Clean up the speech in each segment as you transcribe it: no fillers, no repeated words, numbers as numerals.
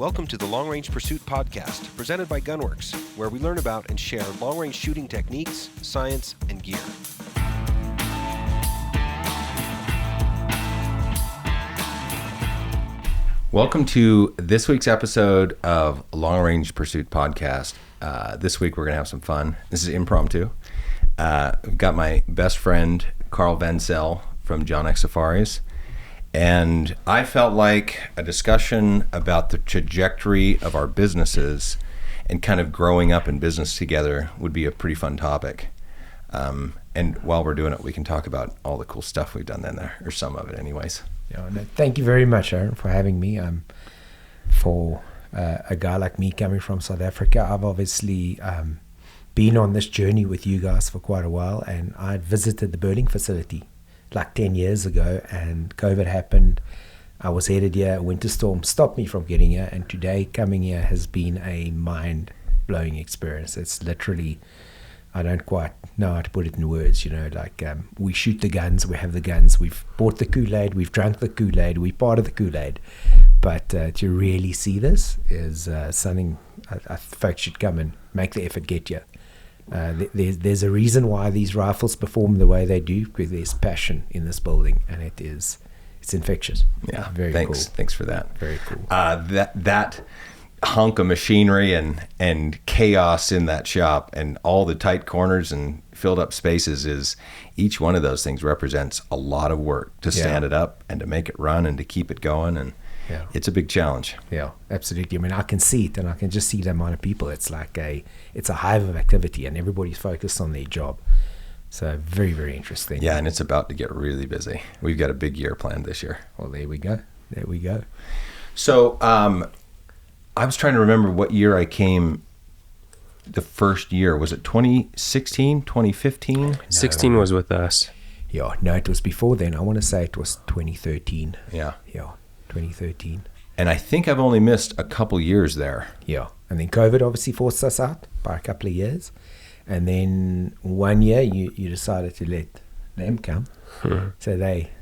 Welcome to the Long Range Pursuit Podcast, presented by Gunworks, where we learn about and share long-range shooting techniques, science, and gear. Welcome to this week's episode of Long Range Pursuit Podcast. This week we're going to have some fun. This is impromptu. We've got my best friend, Carl Van Zyl from JohnX Safaris. And I felt like a discussion about the trajectory of our businesses and kind of growing up in business together would be a pretty fun topic. And while we're doing it, we can talk about all the cool stuff we've done in there, or some of it anyways. Yeah, no, thank you very much, Aaron, for having me. For a guy like me coming from South Africa, I've obviously been on this journey with you guys for quite a while, and I visited the birding facility like 10 years ago, and COVID happened. I was headed here. A winter storm stopped me from getting here, and today coming here has been a mind-blowing experience. It's literally, I don't quite know how to put it in words, we shoot the guns, we have the guns, we've bought the Kool-Aid, we've drunk the Kool-Aid, we're part of the Kool-Aid. But to really see this is something folks should come and make the effort get here. There's a reason why these rifles perform the way they do, because there's passion in this building, and it's infectious. Yeah, very cool. Thanks for that. Very cool. That hunk of machinery and chaos in that shop and all the tight corners and filled up spaces, is each one of those things represents a lot of work to stand it up and to make it run and to keep it going, and it's a big challenge. Yeah, absolutely. I mean, I can see it, and I can just see the amount of people. It's like it's a hive of activity, and everybody's focused on their job. So very, very interesting. Yeah, and it's about to get really busy. We've got a big year planned this year. Well, there we go. So I was trying to remember what year I came the first year. Was it 2016, 2015? 16 was with us. Yeah, no, it was before then. I want to say it was 2013. Yeah, 2013. And I think I've only missed a couple years there. Yeah, and then COVID obviously forced us out by a couple of years. And then 1 year you decided to let them come. So they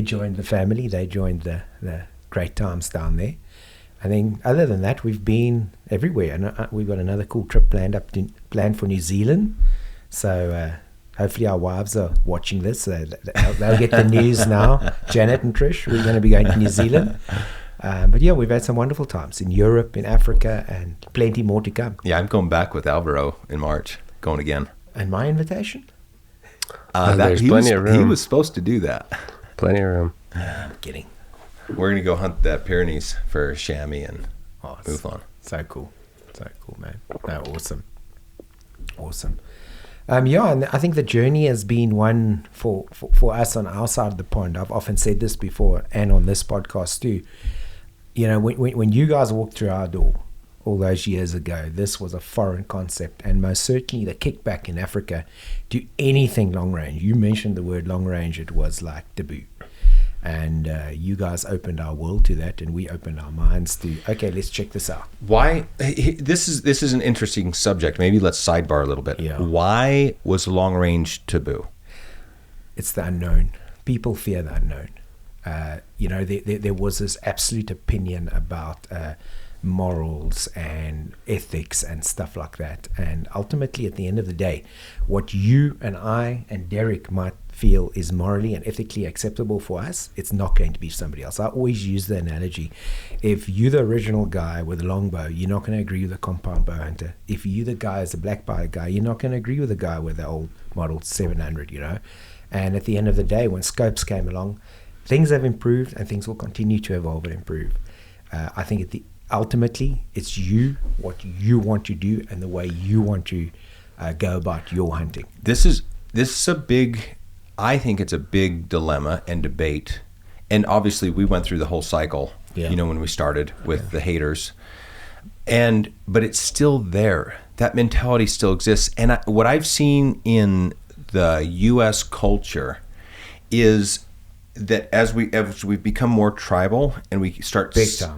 joined the family. They joined the great times down there. And then other than that, we've been everywhere. And we've got another cool trip planned for New Zealand. So hopefully our wives are watching this. They'll get the news now. Janet and Trish, we're going to be going to New Zealand. But yeah, we've had some wonderful times in Europe, in Africa, and plenty more to come. Yeah, I'm going back with Alvaro in March, going again. And my invitation? There's plenty of room. He was supposed to do that. Plenty of room. I'm kidding. We're going to go hunt that Pyrenees for chamois and mouflon. So cool, man. No, awesome. And I think the journey has been one for us on our side of the pond. I've often said this before, and on this podcast too. When you guys walked through our door all those years ago, this was a foreign concept, and most certainly the kickback in Africa to anything long range. You mentioned the word long range; it was like taboo. And you guys opened our world to that, and we opened our minds to, okay, let's check this out. Why? This is an interesting subject. Maybe let's sidebar a little bit. Yeah. Why was long range taboo? It's the unknown. People fear the unknown. There was this absolute opinion about morals and ethics and stuff like that. And ultimately, at the end of the day, what you and I and Derek might feel is morally and ethically acceptable for us, it's not going to be somebody else. I always use the analogy, if you're the original guy with a longbow, you're not going to agree with a compound bow hunter. If you're the guy as a black bite guy, you're not going to agree with the guy with the old model 700, And at the end of the day, when scopes came along, things have improved, and things will continue to evolve and improve. I think ultimately it's what you want to do, and the way you want to go about your hunting. This is a big, I think it's a big dilemma and debate. And obviously we went through the whole cycle, when we started with the haters. But it's still there. That mentality still exists. And what I've seen in the U.S. culture is that as we've become more tribal and we start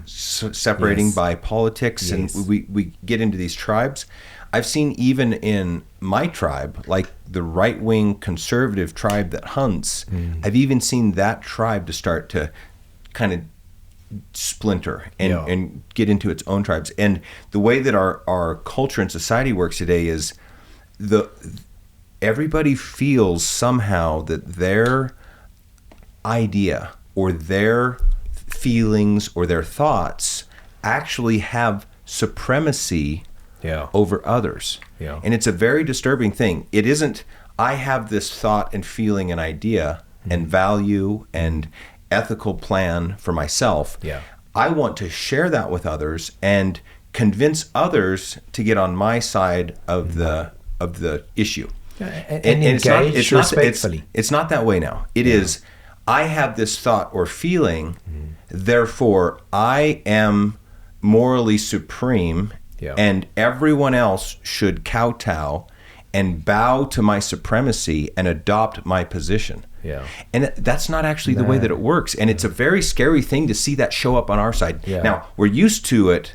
separating by politics, and we get into these tribes, I've seen even in my tribe, like the right-wing conservative tribe that hunts, I've even seen that tribe to start to kind of splinter and get into its own tribes. And the way that our culture and society works today is everybody feels somehow that their idea or their feelings or their thoughts actually have supremacy over others. Yeah. And it's a very disturbing thing. It isn't, I have this thought and feeling and idea and value and ethical plan for myself. Yeah. I want to share that with others and convince others to get on my side of the issue. And engage respectfully. It's not that way now. It is, I have this thought or feeling, therefore I am morally supreme, and everyone else should kowtow and bow to my supremacy and adopt my position. Yeah. And that's not actually the way that it works. And it's a very scary thing to see that show up on our side. Yeah. Now, we're used to it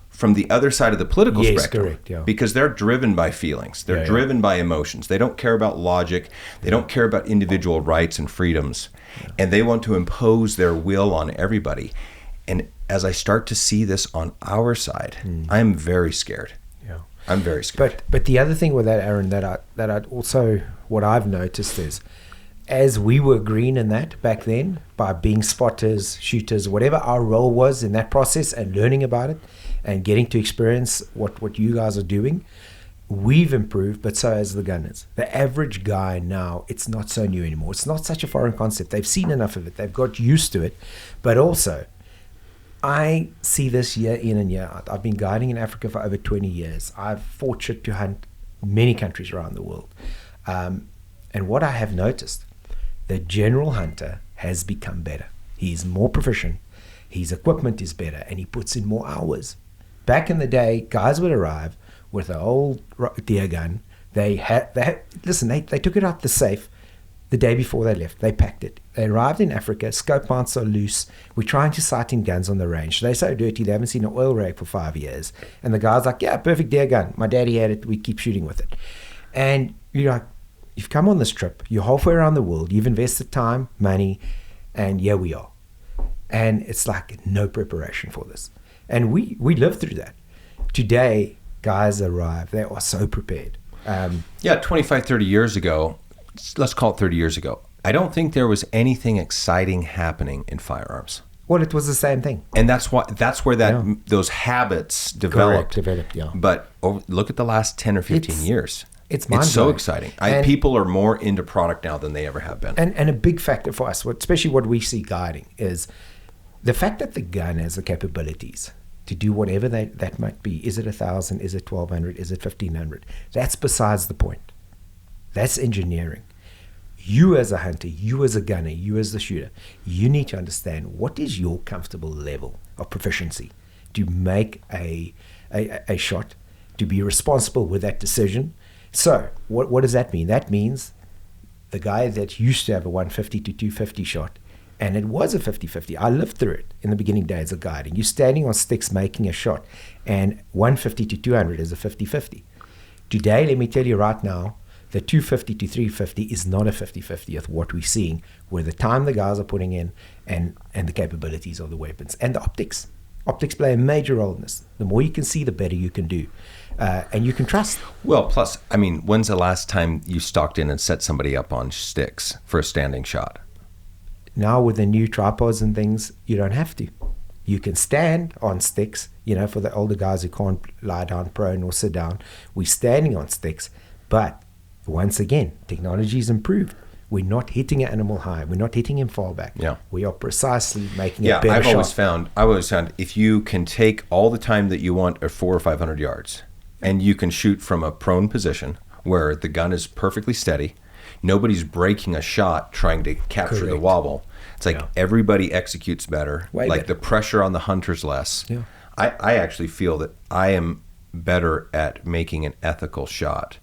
from the other side of the political spectrum, because they're driven by feelings. They're driven by emotions. They don't care about logic. They don't care about individual rights and freedoms. And they want to impose their will on everybody. And as I start to see this on our side, I'm very scared. Yeah. I'm very scared. But the other thing with that, Aaron, that I also, what I've noticed is, as we were green in that back then, by being spotters, shooters, whatever our role was in that process and learning about it and getting to experience what you guys are doing, we've improved, but so has the gunners. The average guy now, it's not so new anymore. It's not such a foreign concept. They've seen enough of it. They've got used to it. But also, I see this year in and year out. I've been guiding in Africa for over 20 years. I've fortunate to hunt many countries around the world. And what I have noticed, the general hunter has become better. He's more proficient. His equipment is better, and he puts in more hours. Back in the day, guys would arrive with an old deer gun. They took it out the safe the day before they left. They packed it. They arrived in Africa. Scope mounts are loose. We're trying to sight in guns on the range. They're so dirty, they haven't seen an oil rag for 5 years. And the guy's like, yeah, perfect deer gun. My daddy had it. We keep shooting with it. And you're like, you've come on this trip. You're halfway around the world. You've invested time, money, and here we are. And it's like no preparation for this. And we lived through that. Today, guys arrive. They are so prepared. 25, 30 years ago, let's call it 30 years ago, I don't think there was anything exciting happening in firearms. Well, it was the same thing. And that's where those habits developed. But look at the last 10 or 15 years. It's so exciting. People are more into product now than they ever have been. And a big factor for us, especially what we see guiding, is the fact that the gun has the capabilities to do whatever that might be. Is it 1,000? Is it 1,200? Is it 1,500? That's besides the point. That's engineering. You as a hunter, you as a gunner, you as the shooter, you need to understand what is your comfortable level of proficiency to make a shot, to be responsible with that decision. So what does that mean? That means the guy that used to have a 150 to 250 shot, and it was a 50-50. I lived through it in the beginning days of guiding. You're standing on sticks making a shot, and 150 to 200 is a 50-50. Today, let me tell you right now, the 250 to 350 is not a 50-50 of what we're seeing, where the time the guys are putting in and the capabilities of the weapons and the optics. Optics play a major role in this. The more you can see, the better you can do. And you can trust. Well, plus, I mean, when's the last time you stalked in and set somebody up on sticks for a standing shot? Now with the new tripods and things, you don't have to. You can stand on sticks, for the older guys who can't lie down prone or sit down. We're standing on sticks, but once again, technology's improved. We're not hitting an animal high. We're not hitting him far back. Yeah. We are precisely making a better shot. I've always found if you can take all the time that you want at 400 or 500 yards, and you can shoot from a prone position where the gun is perfectly steady, nobody's breaking a shot trying to capture the wobble. It's like everybody executes better. The pressure on the hunter's less. Yeah. I actually feel that I am better at making an ethical shot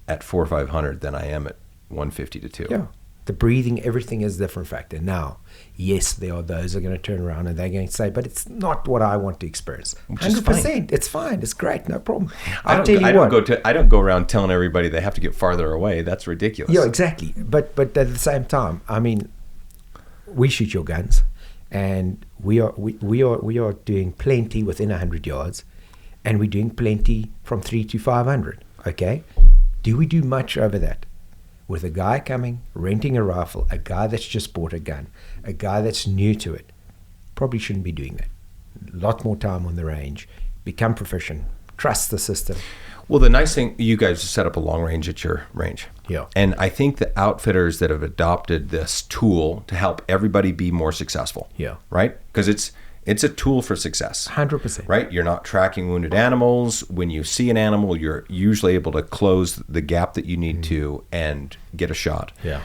at 400 or 500 than I am at 150 to 2. Yeah. The breathing, everything is a different factor. Now, yes, there are those who are going to turn around and they're going to say, but it's not what I want to experience. 100%. It's fine. It's great. No problem. I don't go around telling everybody they have to get farther away. That's ridiculous. Yeah, exactly. But at the same time, I mean, we shoot your guns. And we are doing plenty within 100 yards, and we're doing plenty from 3 to 500. Okay, do we do much over that? With a guy coming, renting a rifle, a guy that's just bought a gun, a guy that's new to it, probably shouldn't be doing that. A lot more time on the range, become proficient, trust the system. Well, the nice thing, you guys set up a long range at your range. Yeah. And I think the outfitters that have adopted this tool to help everybody be more successful. Yeah. Right? Because it's a tool for success. 100%. Right? You're not tracking wounded animals. When you see an animal, you're usually able to close the gap that you need to and get a shot. Yeah.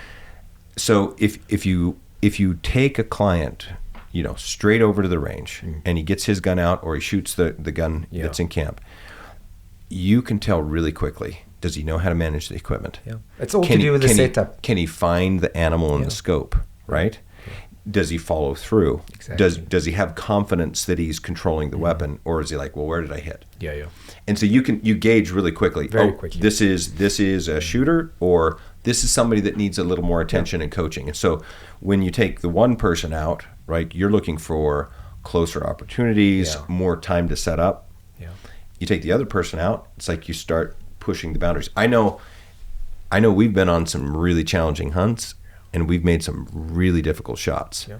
So if you take a client, straight over to the range and he gets his gun out or he shoots the gun that's in camp, you can tell really quickly, does he know how to manage the equipment? Yeah. It's all to do with the setup. Can he find the animal in the scope, right? Does he follow through? Exactly. Does he have confidence that he's controlling the weapon, or is he like, well, where did I hit? Yeah. And so you gauge really quickly. Very quickly. This is a shooter, or this is somebody that needs a little more attention and coaching. And so when you take the one person out, right, you're looking for closer opportunities, more time to set up. Yeah. You take the other person out, it's like you start pushing the boundaries. I know we've been on some really challenging hunts, and we've made some really difficult shots. Yeah.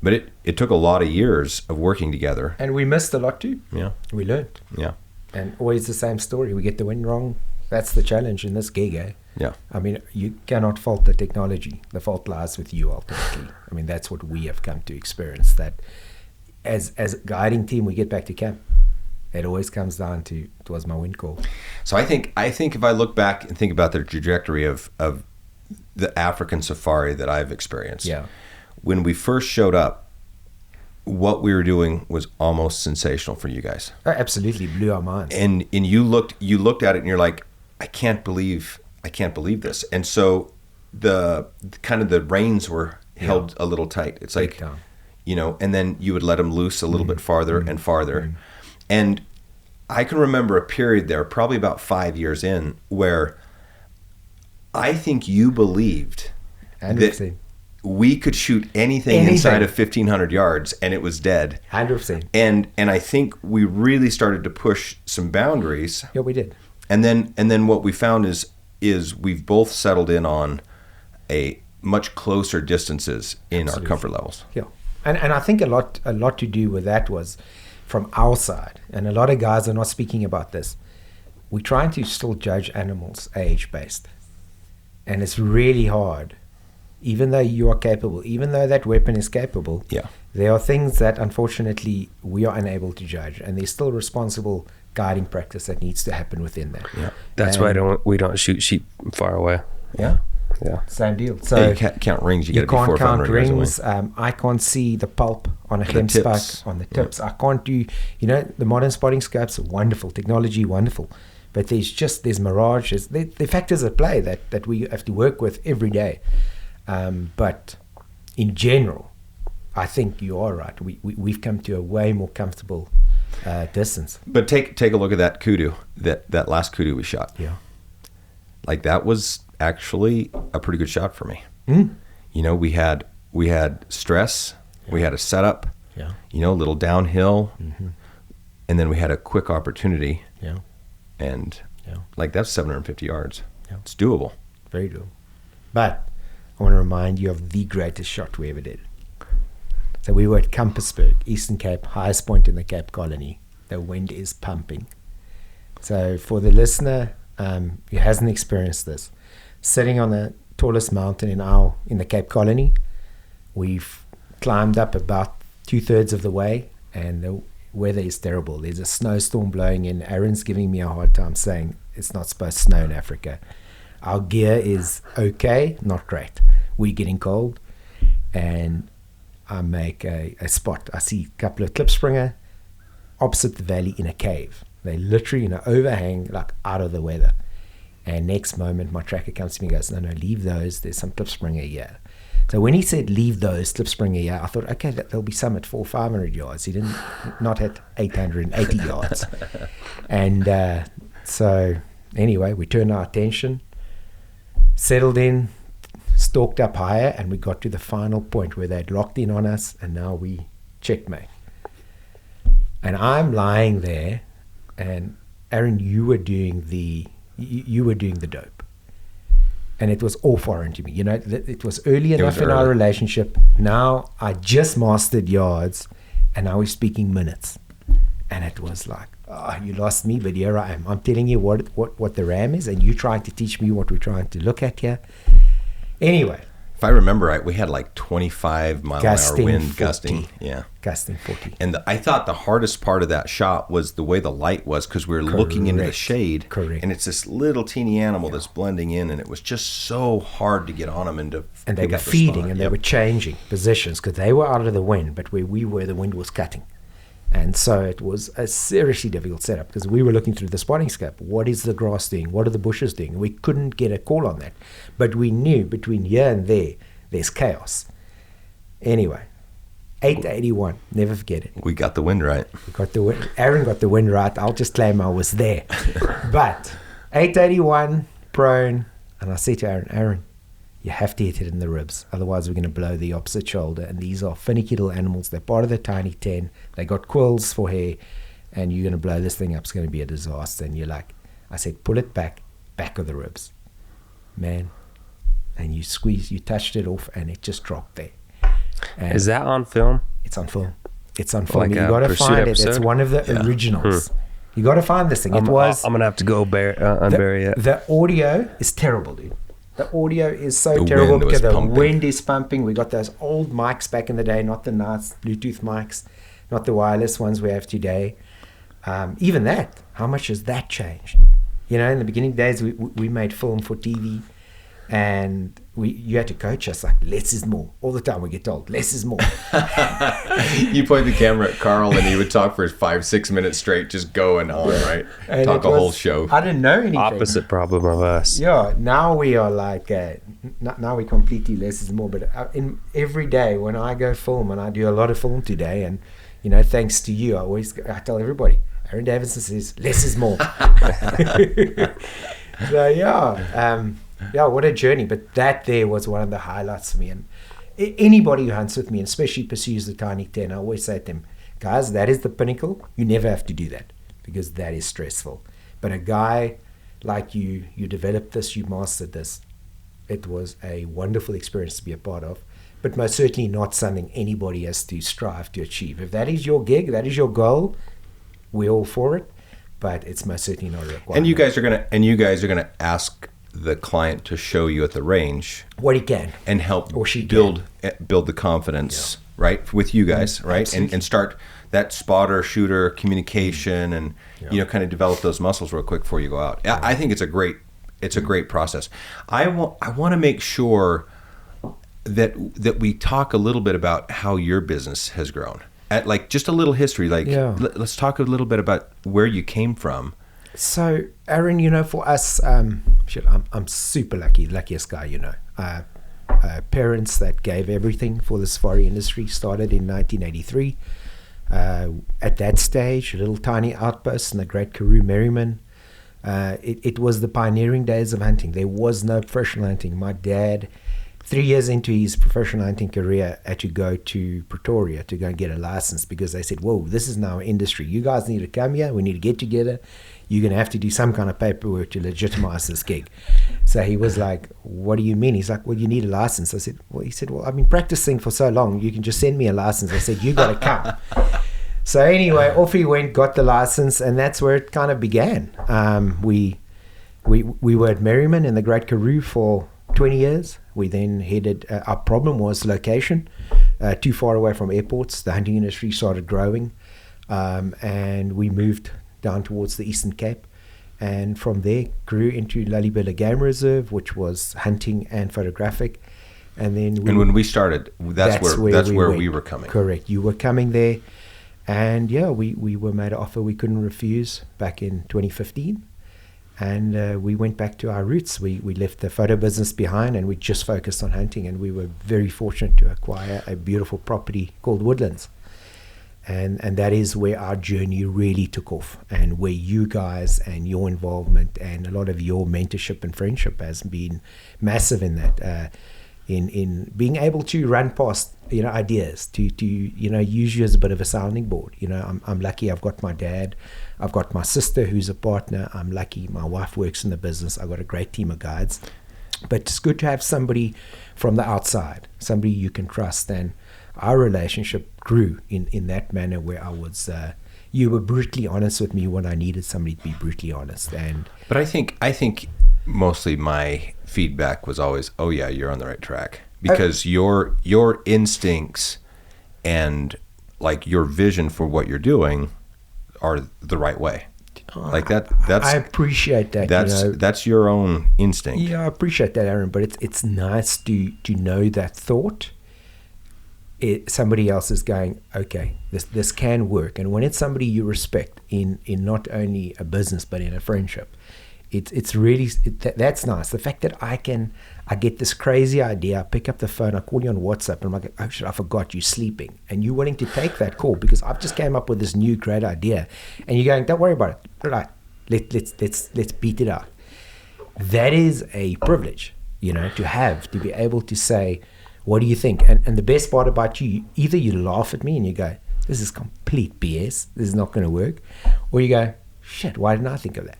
But it took a lot of years of working together. And we missed a lot too. Yeah. We learned. Yeah. And always the same story. We get the wind wrong. That's the challenge in this gig, eh? Yeah. I mean, you cannot fault the technology. The fault lies with you ultimately. I mean, that's what we have come to experience, that as a guiding team, we get back to camp. It always comes down to, it was my wind call. So I think if I look back and think about the trajectory of the African safari that I've experienced, when we first showed up, what we were doing was almost sensational for you guys. Oh, absolutely blew our minds. And you looked at it and you're like, I can't believe this. And so the reins were held a little tight. It's like, and then you would let them loose a little bit farther and farther. And I can remember a period there, probably about 5 years in, where I think you believed that we could shoot anything inside of 1,500 yards and it was dead. 100%. And I think we really started to push some boundaries. Yeah, we did. And then what we found is we've both settled in on a much closer distances in our comfort levels. Yeah. And I think a lot to do with that was from our side, and a lot of guys are not speaking about this. We're trying to still judge animals age-based. And it's really hard. Even though you are capable, even though that weapon is capable, there are things that unfortunately we are unable to judge, and there's still responsible guiding practice that needs to happen within that. Yeah, that's why we don't shoot sheep far away. Yeah, yeah, same deal. So you can't count rings. You can't count rings. I can't see the pulp on a hemspack on the tips. I can't do. The modern spotting scopes are wonderful technology, wonderful, but there's mirage. There's factors at play that we have to work with every day. But in general, I think you are right. We've come to a way more comfortable distance. But take a look at that kudu, that last kudu we shot. Yeah, like that was actually a pretty good shot for me. We had stress, we had a setup, a little downhill, and then we had a quick opportunity. And like that's 750 yards. It's doable. Very doable. But I want to remind you of the greatest shot we ever did. So we were at Campersburg, Eastern Cape, highest point in the Cape Colony. The wind is pumping. So for the listener who hasn't experienced this, sitting on the tallest mountain in the Cape Colony, we've climbed up about 2/3 of the way, and the weather is terrible. There's a snowstorm blowing in. Aaron's giving me a hard time saying it's not supposed to snow in Africa. Our gear is okay, not great. We're getting cold, and I make a spot. I see a couple of klipspringer opposite the valley in a cave. They're literally in an overhang, like out of the weather. And next moment, my tracker comes to me and goes, no, leave those. There's some klipspringer here. So when he said leave those klipspringer here, I thought, okay, there'll be some at 400-500 yards. He didn't, not at 880 yards. And so anyway, we turned our attention, settled in, stalked up higher, and we got to the final point where they'd locked in on us, and now we checkmate. And I'm lying there, and Aaron, you were doing the dope, and it was all foreign to me. You know, it was early enough in our relationship. Now I just mastered yards, and now we're speaking minutes, and it was like, oh, you lost me, but here I am. I'm telling you what the RAM is, and you trying to teach me what we're trying to look at here. Anyway, if I remember right, we had like 25 mile an hour wind 40. gusting. Yeah. Gusting 40. And I thought the hardest part of that shot was the way the light was, because we were looking into the shade. Correct. And it's this little teeny animal that's blending in, and it was just so hard to get on them and they were feeding, and they were changing positions because they were out of the wind, but where we were, the wind was cutting. And so it was a seriously difficult setup because we were looking through the spotting scope. What is the grass doing? What are the bushes doing? We couldn't get a call on that. But we knew between here and there's chaos. Anyway, 881, never forget it. We got the wind right. Aaron got the wind right. I'll just claim I was there. But 881, prone, and I said to Aaron, you have to hit it in the ribs, otherwise we're going to blow the opposite shoulder. And these are finicky little animals. They're part of the tiny 10. They got quills for hair, and you're going to blow this thing up. It's going to be a disaster. And you're like, I said, pull it back of the ribs, man. And you squeeze, you touched it off, and it just dropped there. And is that on film? It's on film. It's on film. Like You got to find episode? it. It's one of the originals. You got to find this thing. I'm gonna have to go unbury it. The audio is terrible, dude. The audio is so The terrible wind because was the pumping. wind is pumping. We got those old mics back in the day, not the nice Bluetooth mics, not the wireless ones we have today. Even that, how much has that changed? You know, in the beginning days, we made film for TV, and you had to coach us like, less is more. All the time we get told, less is more. You point the camera at Carl, and he would talk for 5-6 minutes straight, just going on, right? And Talk a whole show. I didn't know anything. Opposite problem of us. Yeah, now we are like, now we completely less is more. But in every day when I go film, and I do a lot of film today, and you know, thanks to you, I tell everybody, Aaron Davidson says less is more. So yeah, what a journey. But that there was one of the highlights for me. And anybody who hunts with me, and especially pursues the tiny 10, I always say to them, guys, that is the pinnacle. You never have to do that because that is stressful. But a guy like you developed this, you mastered this. It was a wonderful experience to be a part of, but most certainly not something anybody has to strive to achieve. If that is your gig, that is your goal, we're all for it, but it's most certainly not a requirement. And you guys are gonna ask the client to show you at the range what he can and help or she build the confidence, right, with you guys, right, and start that spotter shooter communication, and you know, kind of develop those muscles real quick before you go out. I think it's a great process. I want to make sure that we talk a little bit about how your business has grown. Like just a little history. Like let's talk a little bit about where you came from. So, Aaron, you know, for us, I'm super lucky, luckiest guy, you know. Parents that gave everything for the safari industry, started in 1983. At that stage, a little tiny outpost in the Great Karoo, Merriman. It was the pioneering days of hunting. There was no professional hunting. My dad, 3 years into his professional hunting career, had to go to Pretoria to go and get a license because they said, whoa, this is now an industry. You guys need to come here. We need to get together. You're going to have to do some kind of paperwork to legitimize this gig. So he was like, what do you mean? He's like, well, you need a license. I said, well, he said, well, I've been practicing for so long. You can just send me a license. I said, you got to come. So anyway, off he went, got the license, and that's where it kind of began. We were at Merriman in the Great Karoo for 20 years. We then headed, our problem was location, too far away from airports. The hunting industry started growing, and we moved down towards the Eastern Cape, and from there grew into Lalibela Game Reserve, which was hunting and photographic. And then when we started, that's where we were coming. Correct. You were coming there, and we were made an offer we couldn't refuse back in 2015, and we went back to our roots. We left the photo business behind, and we just focused on hunting, and we were very fortunate to acquire a beautiful property called Woodlands. And that is where our journey really took off, and where you guys and your involvement and a lot of your mentorship and friendship has been massive in that. in being able to run past, ideas, to use you as a bit of a sounding board. I'm lucky I've got my dad, I've got my sister who's a partner. I'm lucky my wife works in the business. I've got a great team of guides. But it's good to have somebody from the outside, somebody you can trust. And our relationship grew in that manner where I was, you were brutally honest with me when I needed somebody to be brutally honest. But I think mostly my feedback was always, oh yeah, you're on the right track, because your instincts and like your vision for what you're doing are the right way. Like that's I appreciate that. That's your own instinct. Yeah, I appreciate that, Aaron. But it's nice to know that thought. Somebody else is going, okay, this can work. And when it's somebody you respect in not only a business but in a friendship, it's really that's nice. The fact that I get this crazy idea, I pick up the phone, I call you on WhatsApp, and I'm like, oh shit, I forgot you're sleeping, and you're willing to take that call because I've just came up with this new great idea, and you're going, don't worry about it, right? Let's beat it out. That is a privilege, to be able to say, what do you think? And the best part about you, either you laugh at me and you go, this is complete BS, this is not going to work, or you go, shit, why didn't I think of that?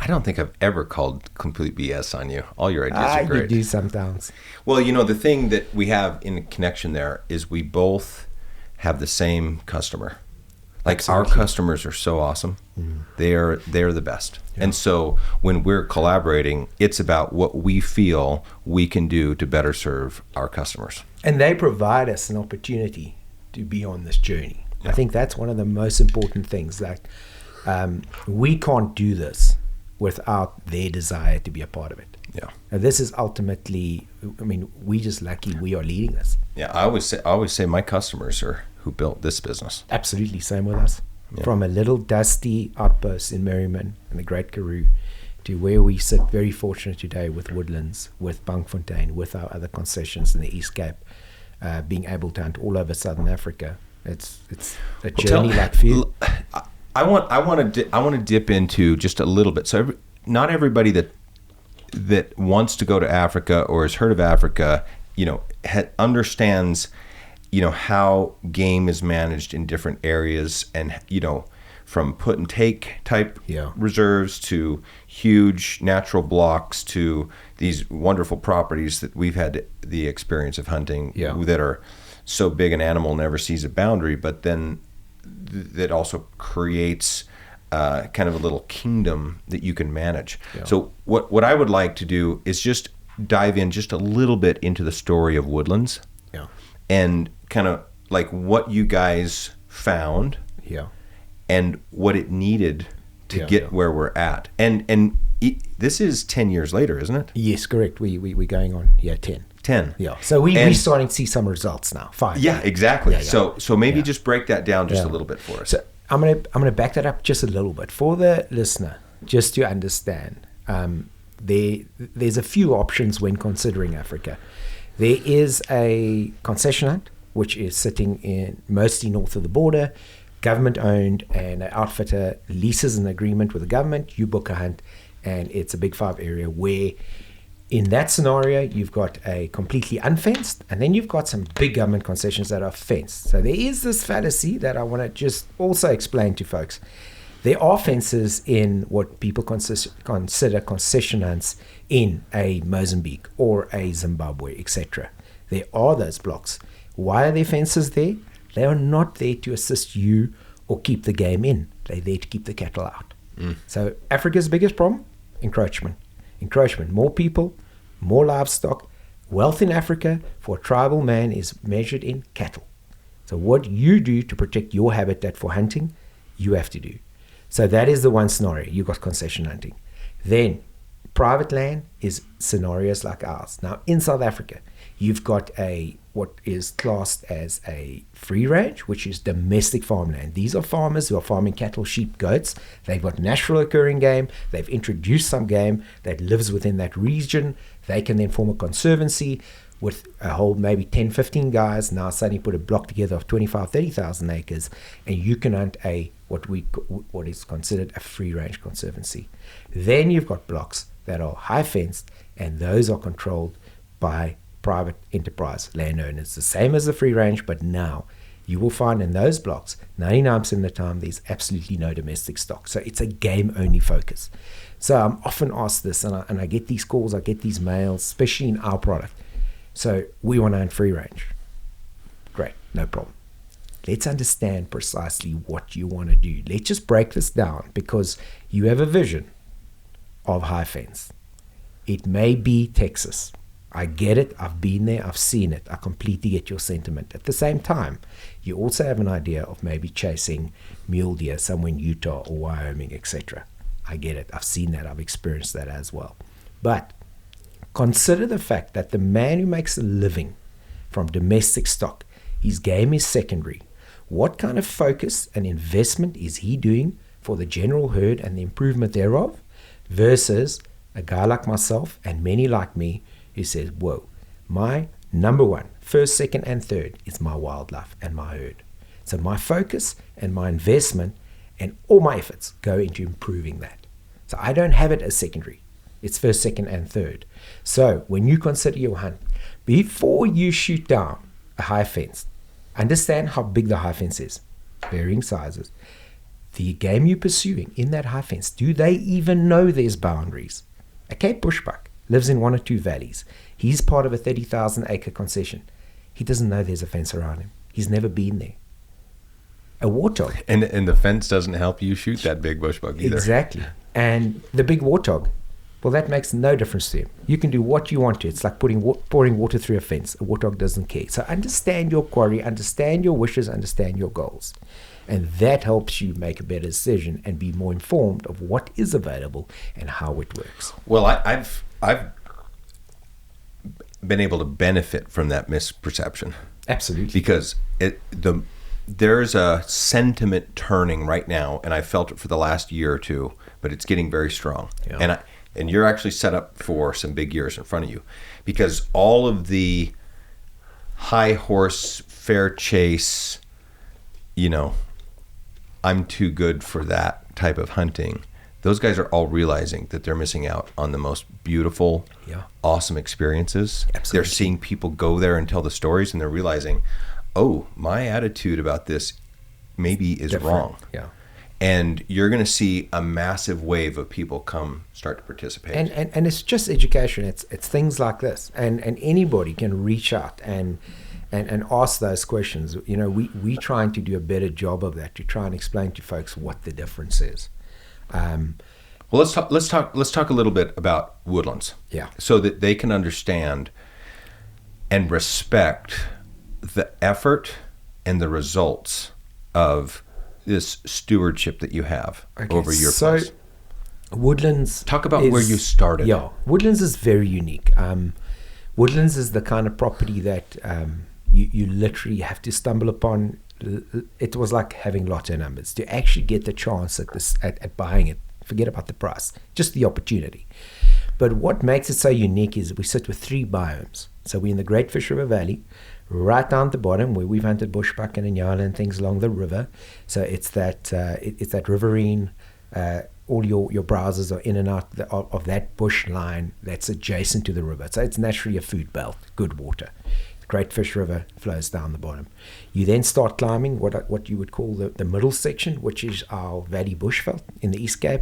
I don't think I've ever called complete BS on you. All your ideas are great. You do sometimes. Well, the thing that we have in connection there is we both have the same customer. Like Absolutely. Our customers are so awesome. Mm. They're the best. Yeah. And so when we're collaborating, it's about what we feel we can do to better serve our customers. And they provide us an opportunity to be on this journey. Yeah. I think that's one of the most important things. That we can't do this without their desire to be a part of it. Yeah. And this is ultimately, we're just lucky we are leading this. Yeah, I always say my customers are who built this business. Absolutely, same with us. Yeah. From a little dusty outpost in Merriman and the Great Karoo to where we sit, very fortunate today with Woodlands, with Bankfontein, with our other concessions in the East Cape, being able to hunt all over Southern Africa. It's a journey like for you. I want to dip into just a little bit. So not everybody that wants to go to Africa or has heard of Africa, understands, how game is managed in different areas, and from put and take type reserves to huge natural blocks to these wonderful properties that we've had the experience of hunting that are so big an animal never sees a boundary, but then that also creates kind of a little kingdom that you can manage. Yeah. So what I would like to do is just dive in just a little bit into the story of Woodlands, and kind of like what you guys found, and what it needed to get where we're at. And this is 10 years later, isn't it? Yes, correct. We're going on 10. 10. Yeah. So we're starting to see some results now. 5. Yeah, exactly. Yeah. So maybe just break that down just a little bit for us. So I'm gonna back that up just a little bit for the listener, just to understand. There's a few options when considering Africa. There is a concession hunt, which is sitting in mostly north of the border, government owned, and an outfitter leases an agreement with the government. You book a hunt, and it's a Big 5 area where, in that scenario, you've got a completely unfenced, and then you've got some big government concessions that are fenced. So there is this fallacy that I want to just also explain to folks. There are fences in what people consider concession hunts in a Mozambique or a Zimbabwe, etc. There are those blocks. Why are there fences there? They are not there to assist you or keep the game in. They're there to keep the cattle out. So Africa's biggest problem? Encroachment. More people, more livestock. Wealth in Africa for a tribal man is measured in cattle. So what you do to protect your habitat for hunting, you have to do. So that is the one scenario. You've got concession hunting. Then private land is scenarios like ours. Now in South Africa, you've got what is classed as a free range, which is domestic farmland. These are farmers who are farming cattle, sheep, goats. They've got natural occurring game. They've introduced some game that lives within that region. They can then form a conservancy with a whole maybe 10, 15 guys. Now suddenly put a block together of 25, 30,000 acres, and you can hunt what is considered a free range conservancy. Then you've got blocks that are high fenced, and those are controlled by private enterprise landowners, the same as the free range, but now you will find in those blocks 99% of the time there's absolutely no domestic stock. So it's a game only focus. So I'm often asked this, and I get these calls, I get these mails, especially in our product. So we want to own free range. Great, no problem. Let's understand precisely what you want to do. Let's just break this down, because you have a vision of high fence. It may be Texas. I get it. I've been there. I've seen it. I completely get your sentiment. At the same time, you also have an idea of maybe chasing mule deer somewhere in Utah or Wyoming, etc. I get it. I've seen that. I've experienced that as well. But consider the fact that the man who makes a living from domestic stock, his game is secondary. What kind of focus and investment is he doing for the general herd and the improvement thereof, versus a guy like myself and many like me who says, whoa, my number one, first, second, and third is my wildlife and my herd. So my focus and my investment and all my efforts go into improving that. So I don't have it as secondary. It's first, second, and third. So when you consider your hunt, before you shoot down a high fence, understand how big the high fence is, varying sizes. The game you're pursuing in that high fence, do they even know there's boundaries? A Cape bushbuck lives in one or two valleys. He's part of a 30,000 acre concession. He doesn't know there's a fence around him. He's never been there. A warthog. And the fence doesn't help you shoot that big bushbuck either. Exactly. And the big warthog, well, that makes no difference to him. You can do what you want to. It's like pouring water through a fence. A warthog doesn't care. So understand your quarry, understand your wishes, understand your goals. And that helps you make a better decision and be more informed of what is available and how it works. Well, I've been able to benefit from that misperception. Absolutely. Because there's a sentiment turning right now, and I felt it for the last year or two, but it's getting very strong. Yeah. And you're actually set up for some big years in front of you, because all of the high horse, fair chase, I'm too good for that type of hunting, those guys are all realizing that they're missing out on the most beautiful, awesome experiences. Absolutely. They're seeing people go there and tell the stories, and they're realizing, oh, my attitude about this maybe is wrong. Yeah. And you're going to see a massive wave of people start to participate. And it's just education. It's things like this. And anybody can reach out and ask those questions. We trying to do a better job of that, to try and explain to folks what the difference is. Well, let's talk a little bit about Woodlands. Yeah. So that they can understand and respect the effort and the results of this stewardship that you have over your place. Woodlands. Talk about where you started. Yeah, Woodlands is very unique. Woodlands is the kind of property that you literally have to stumble upon. It was like having lotto numbers to actually get the chance at buying it. Forget about the price, just the opportunity. But what makes it so unique is we sit with 3 biomes. So we're in the Great Fish River Valley, right down at the bottom where we've hunted bushbuck and inyala and things along the river. So it's that riverine. All your browsers are in and out of that bush line that's adjacent to the river. So it's naturally a food belt, good water. The Great Fish River flows down the bottom. You then start climbing what you would call the middle section, which is our valley bushveld in the East Cape.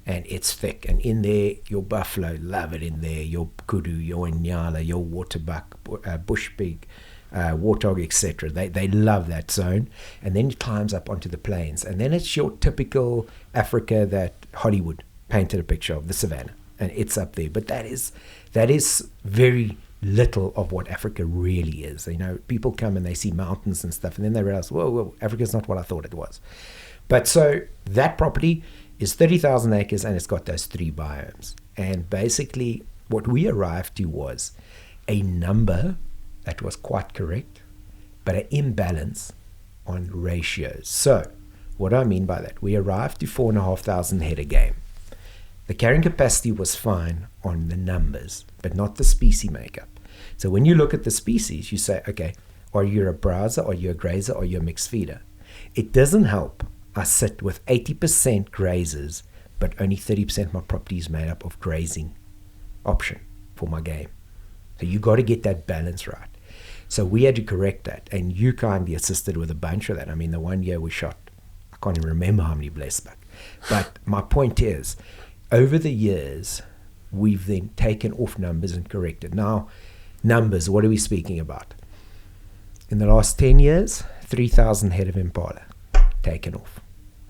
And it's thick. And in there, your buffalo love it in there. Your kudu, your inyala, your waterbuck, bush pig, warthog, etc. They love that zone. And then it climbs up onto the plains. And then it's your typical Africa that Hollywood painted a picture of, the savannah. And it's up there. But that is very little of what Africa really is. People come and they see mountains and stuff, and then they realize, whoa, Africa's not what I thought it was. But so that property is 30,000 acres, and it's got those 3 biomes. And basically what we arrived to was a number that was quite correct, but an imbalance on ratios. So what do I mean by that? We arrived to 4,500 head a game. The carrying capacity was fine on the numbers, but not the species makeup. So when you look at the species, you say, okay, are you a browser, are you a grazer, are you a mixed feeder? It doesn't help. I sit with 80% grazers, but only 30% of my property is made up of grazing option for my game. So you got to get that balance right. So we had to correct that, and you kindly assisted with a bunch of that. I mean, the one year we shot, I can't even remember how many blesbuck. But my point is, over the years, we've then taken off numbers and corrected. Now, numbers, what are we speaking about? In the last 10 years, 3,000 head of impala taken off.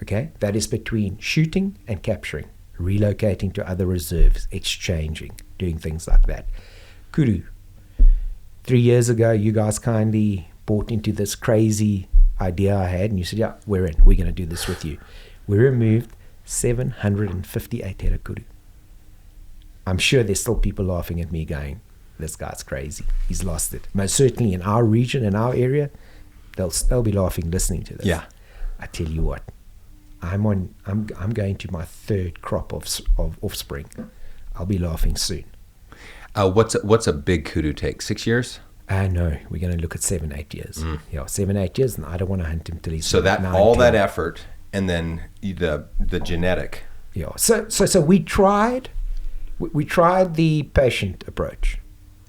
Okay? That is between shooting and capturing, relocating to other reserves, exchanging, doing things like that. Kudu. 3 years ago, you guys kindly bought into this crazy idea I had, and you said, yeah, we're in. We're going to do this with you. We removed 758 head of kudu. I'm sure there's still people laughing at me going, this guy's crazy. He's lost it. Most certainly in our region, in our area, they'll be laughing listening to this. Yeah. I tell you what, I'm going to my third crop of offspring. I'll be laughing soon. What's a big kudu take? 6 years? No, we're going to look at 7-8 years. Yeah, 7-8 years, and I don't want to hunt him till he's so that 9, all 10. that effort, and then the genetic. Yeah. So we tried the patient approach,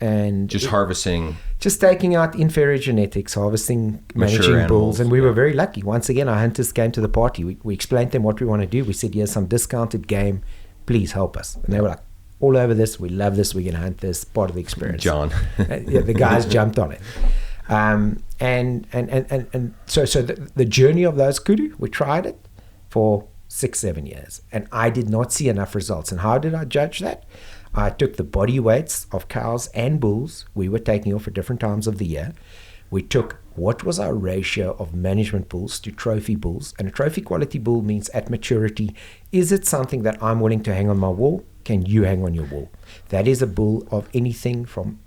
and just harvesting, just taking out inferior genetics, harvesting, managing bulls, and we were very lucky. Once again, our hunters came to the party. We explained to them what we want to do. We said, here's some discounted game, please help us. And they were like, all over this, we love this, we're going to hunt this, part of the experience. John. Yeah, the guys jumped on it. So the journey of those kudu, we tried it for 6-7 years, and I did not see enough results. And how did I judge that? I took the body weights of cows and bulls we were taking off at different times of the year. We took what was our ratio of management bulls to trophy bulls, and a trophy quality bull means at maturity, is it something that I'm willing to hang on my wall? Can you hang on your wall? That is a bull of anything from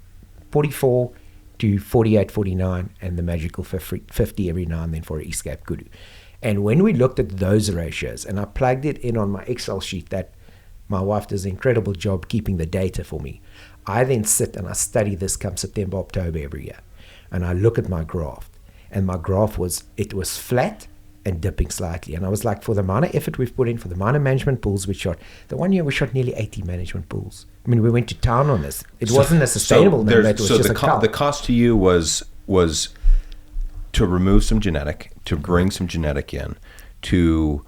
44 to 48, 49, and the magical 50 every now and then for an escape kudu. And when we looked at those ratios, and I plugged it in on my Excel sheet that my wife does an incredible job keeping the data for me, I then sit and I study this come September, October every year. And I look at my graph, and my graph was flat and dipping slightly. And I was like, for the amount of effort we've put in, for the amount of management bulls we shot, the one year we shot nearly 80 management bulls. I mean, we went to town on this. It wasn't a sustainable number. It was just the cost to you was to remove some genetic, to bring some genetic in, to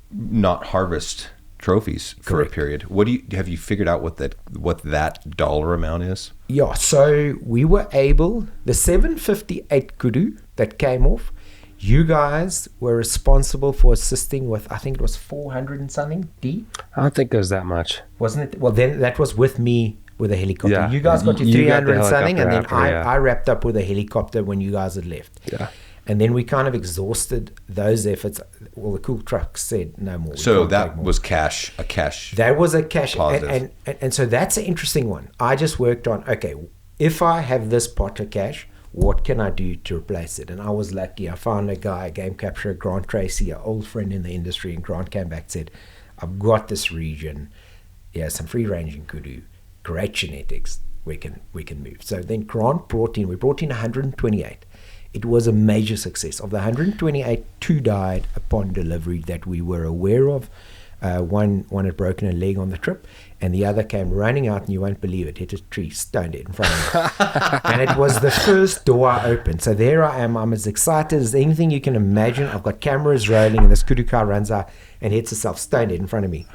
not harvest trophies for Correct. a period. Have you figured out what that dollar amount is? Yeah, so we were able, the 758 kudu that came off, you guys were responsible for assisting with, I think it was 400 and something, D? I don't think it was that much. Wasn't it? Well, then that was with me with a helicopter. Yeah. You guys got your You got 300 the and something, and then helicopter after, I wrapped up with a helicopter when you guys had left. Yeah. And then we kind of exhausted those efforts. Well, the cool truck said no more. So that was a cash. That was a cash. Positive. And so that's an interesting one. I just worked on, okay, if I have this pot of cash, what can I do to replace it? And I was lucky. I found a guy, a game capturer, Grant Tracy, an old friend in the industry, and Grant came back and said, I've got this region. Yeah, some free-ranging kudu, great genetics. We can move. So then Grant we brought in 128. It was a major success. Of the 128, 2 died upon delivery that we were aware of. One had broken a leg on the trip, and the other came running out, and you won't believe it, hit a tree, stoned it in front of me. And it was the first door I opened. So there I am. I'm as excited as anything you can imagine. I've got cameras rolling, and this kudu car runs out and hits itself, stoned it in front of me.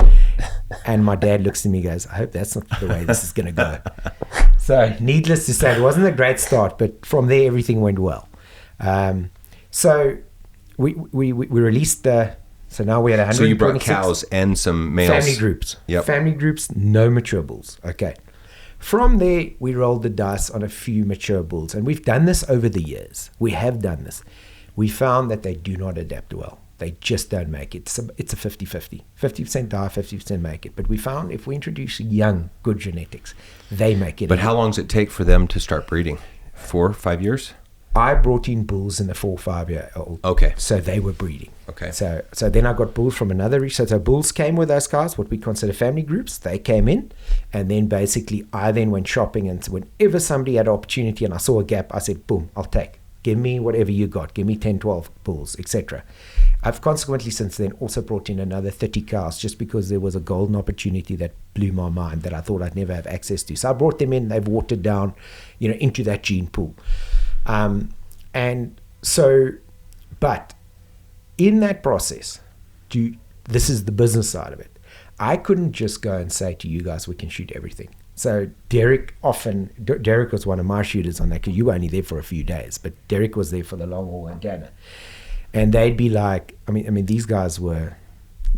And my dad looks at me and goes, I hope that's not the way this is going to go. So needless to say, it wasn't a great start, but from there everything went well. So we released the. So now we had 126. So you brought cows and some males. Family groups. Yep. Family groups, no mature bulls. Okay. From there, we rolled the dice on a few mature bulls. And we've done this over the years. We have done this. We found that they do not adapt well. They just don't make it. It's a 50-50. 50% die, 50% make it. But we found if we introduce young, good genetics, they make it. But how long does it take for them to start breeding? 4 or 5 years? I brought in bulls in the 4 or 5 year old. Okay. So they were breeding. Okay. So then I got bulls from another region. So bulls came with those guys, what we consider family groups. They came in, and then basically I then went shopping, and whenever somebody had an opportunity and I saw a gap, I said, boom, I'll take Give me whatever you got. Give me 10, 12 bulls, etc. I've consequently since then also brought in another 30 cows just because there was a golden opportunity that blew my mind that I thought I'd never have access to. So I brought them in. They've watered down, into that gene pool. And so, but in that process, this is the business side of it. I couldn't just go and say to you guys, we can shoot everything. So Derek was one of my shooters on that, because you were only there for a few days, but Derek was there for the long haul in Ghana. And they'd be like, I mean, these guys were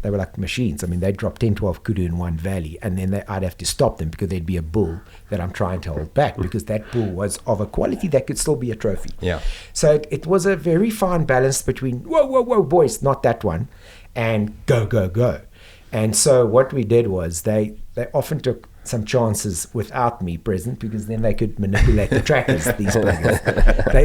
like machines. I mean, they'd drop 10, 12 kudu in one valley, and then I'd have to stop them because there'd be a bull that I'm trying to hold back because that bull was of a quality that could still be a trophy. Yeah. So it was a very fine balance between, whoa, boys, not that one, and go. And so what we did was they often took some chances without me present, because then they could manipulate the trackers, these players.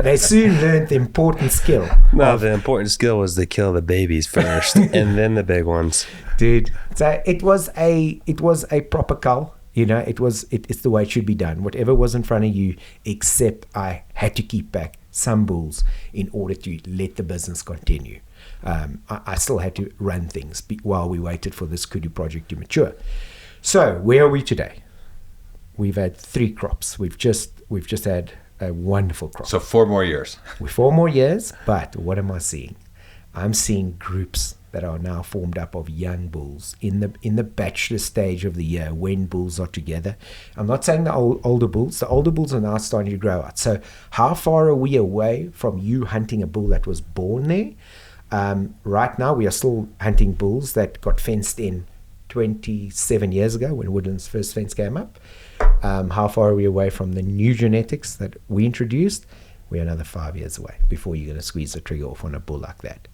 They soon learned the important skill. No, the important skill was to kill the babies first and then the big ones. Dude. So it was a proper cull. It's the way it should be done. Whatever was in front of you, except I had to keep back some bulls in order to let the business continue. I still had to run things while we waited for this kudu project to mature. So where are we today? We've had 3 crops. We've just had a wonderful crop. So 4 more years. 4 more years, but what am I seeing? I'm seeing groups that are now formed up of young bulls in the bachelor stage of the year when bulls are together. I'm not saying the older bulls. The older bulls are now starting to grow out. So how far are we away from you hunting a bull that was born there? Right now, we are still hunting bulls that got fenced in 27 years ago when Woodlands' first fence came up. How far are we away from the new genetics that we introduced? We're another 5 years away before you're going to squeeze the trigger off on a bull like that.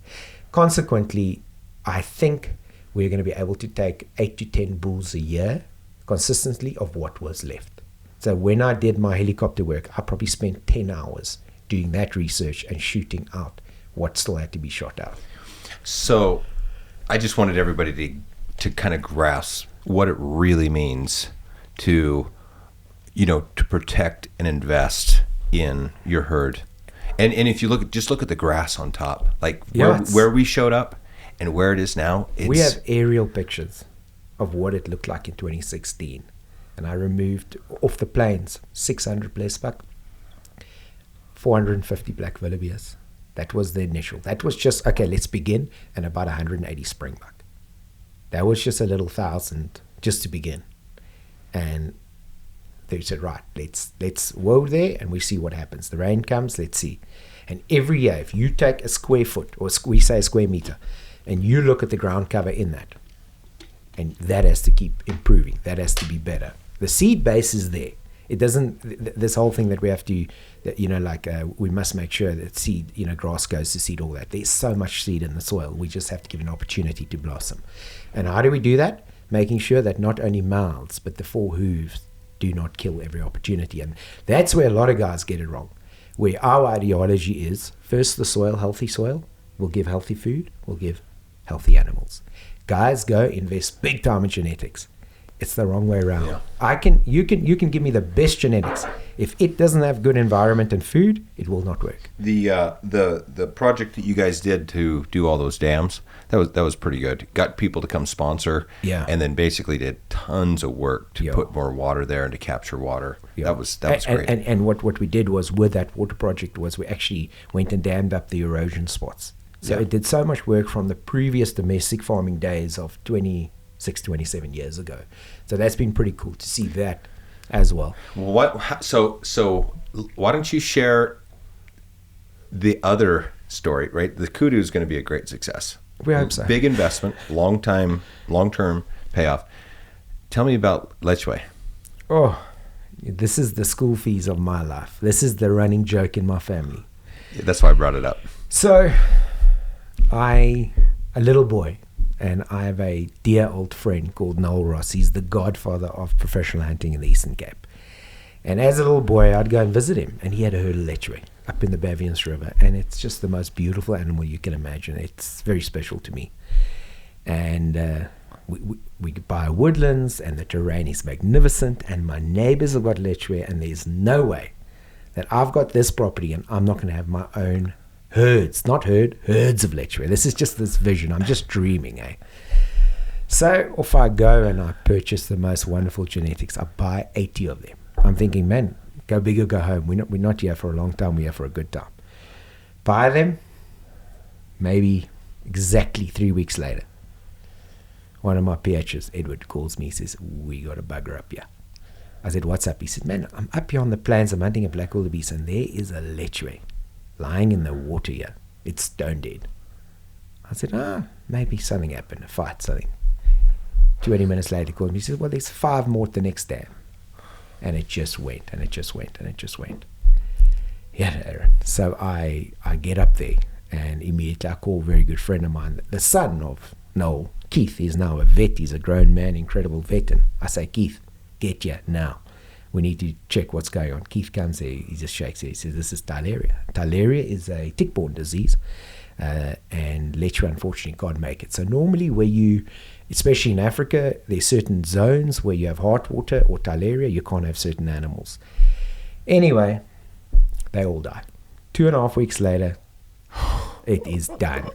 Consequently, I think we're going to be able to take 8 to 10 bulls a year consistently of what was left. So when I did my helicopter work, I probably spent 10 hours doing that research and shooting out what still had to be shot out. So I just wanted everybody to kind of grasp what it really means to protect and invest in your herd. And if you look at the grass on top, like where we showed up and where it is now. We have aerial pictures of what it looked like in 2016. And I removed off the plains 600 blesbuck, 450 black wildebeest. That was the initial. That was just, okay, let's begin, and about 180 springbuck. That was just a little 1,000 just to begin. And they said, right, let's whoa there, and we see what happens. The rain comes, let's see. And every year, if you take a square foot, or we say a square meter, and you look at the ground cover in that, and that has to keep improving. That has to be better. The seed base is there. It doesn't, this whole thing that we have to, we must make sure that seed, grass goes to seed, all that. There's so much seed in the soil. We just have to give an opportunity to blossom. And how do we do that? Making sure that not only mouths, but the 4 hooves do not kill every opportunity. And that's where a lot of guys get it wrong. Where our ideology is, first the soil, healthy soil, will give healthy food, will give healthy animals. Guys go invest big time in genetics. It's the wrong way around. Yeah. You can give me the best genetics. If it doesn't have good environment and food, it will not work. The project that you guys did to do all those dams, that was pretty good. Got people to come sponsor. Yeah. And then basically did tons of work to put more water there and to capture water. Yeah. That was great. And what we did was with that water project was we actually went and dammed up the erosion spots. So it did so much work from the previous domestic farming days of 27 years ago. So that's been pretty cool to see that as well. So why don't you share the other story, right? The kudu is going to be a great success. We hope so. Big investment, long-term payoff. Tell me about Lechwe. Oh, this is the school fees of my life. This is the running joke in my family. Yeah, that's why I brought it up. So a little boy, and I have a dear old friend called Noel Ross. He's the godfather of professional hunting in the Eastern Cape. And as a little boy, I'd go and visit him, and he had a herd of Lechwe up in the Bavians River, and it's just the most beautiful animal you can imagine. It's very special to me. And we buy Woodlands, and the terrain is magnificent, and my neighbors have got Lechwe, and there's no way that I've got this property and I'm not going to have my own herds of Lechwe. This is just this vision. I'm just dreaming, eh? So off I go and I purchase the most wonderful genetics. I buy 80 of them. I'm thinking, man, go big or go home. We're not here for a long time. We're here for a good time. Buy them. Maybe exactly 3 weeks later, one of my PHs, Edward, calls me. He says, we got a bugger up here. I said, what's up? He said, man, I'm up here on the plains. I'm hunting a black wildebeest, and there is a Lechwe lying in the water here. It's stone dead. I said, maybe something happened, a fight, something. 20 minutes later, he called me. He said, well, there's 5 more at the next dam. And it just went, and it just went, and it just went. Yeah, Aaron. So I get up there, and immediately I call a very good friend of mine, the son of Noel, Keith. He's now a vet. He's a grown man, incredible vet. And I say, Keith, get here now. We need to check what's going on. Keith comes there. He just shakes it. He says, this is Tyleria. Tyleria is a tick-borne disease. And Lechwe, unfortunately, can't make it. So normally where you, especially in Africa, there's certain zones where you have heartwater or Tyleria, you can't have certain animals. Anyway, they all die. 2.5 weeks later, it is done.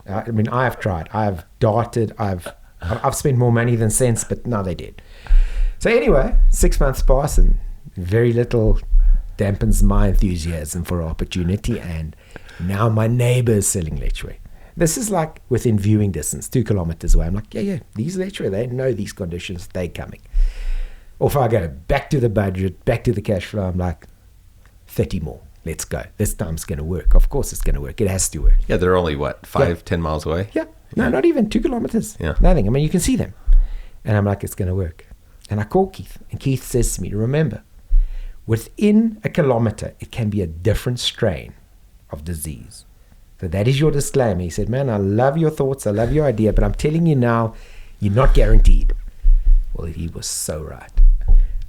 I mean, I have tried. I've darted. I've spent more money than sense, but no, they did. So anyway, 6 months pass and very little dampens my enthusiasm for opportunity. And now my neighbor is selling Lechwe. This is like within viewing distance, 2 kilometers away. I'm like, yeah, these Lechwe, they know these conditions, they coming. Off I go, back to the budget, back to the cash flow. I'm like, 30 more. Let's go. This time's going to work. Of course it's going to work. It has to work. Yeah, they're only, 10 miles away? Yeah. No, not even 2 kilometers. Yeah. Nothing. I mean, you can see them. And I'm like, it's going to work. And I call Keith. And Keith says to me, remember, within a kilometer, it can be a different strain of disease. So that is your disclaimer. He said, man, I love your thoughts. I love your idea. But I'm telling you now, you're not guaranteed. Well, he was so right.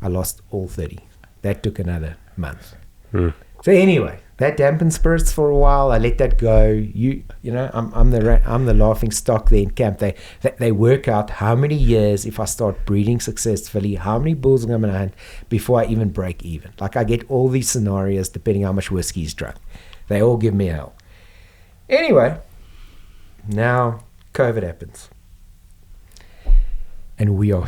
I lost all 30. That took another month. So anyway, that dampened spirits for a while. I let that go. You know, I'm the laughing stock there in camp. They work out how many years, if I start breeding successfully, how many bulls I'm going to hunt before I even break even. Like I get all these scenarios depending how much whiskey is drunk. They all give me hell. Anyway, now COVID happens, and we are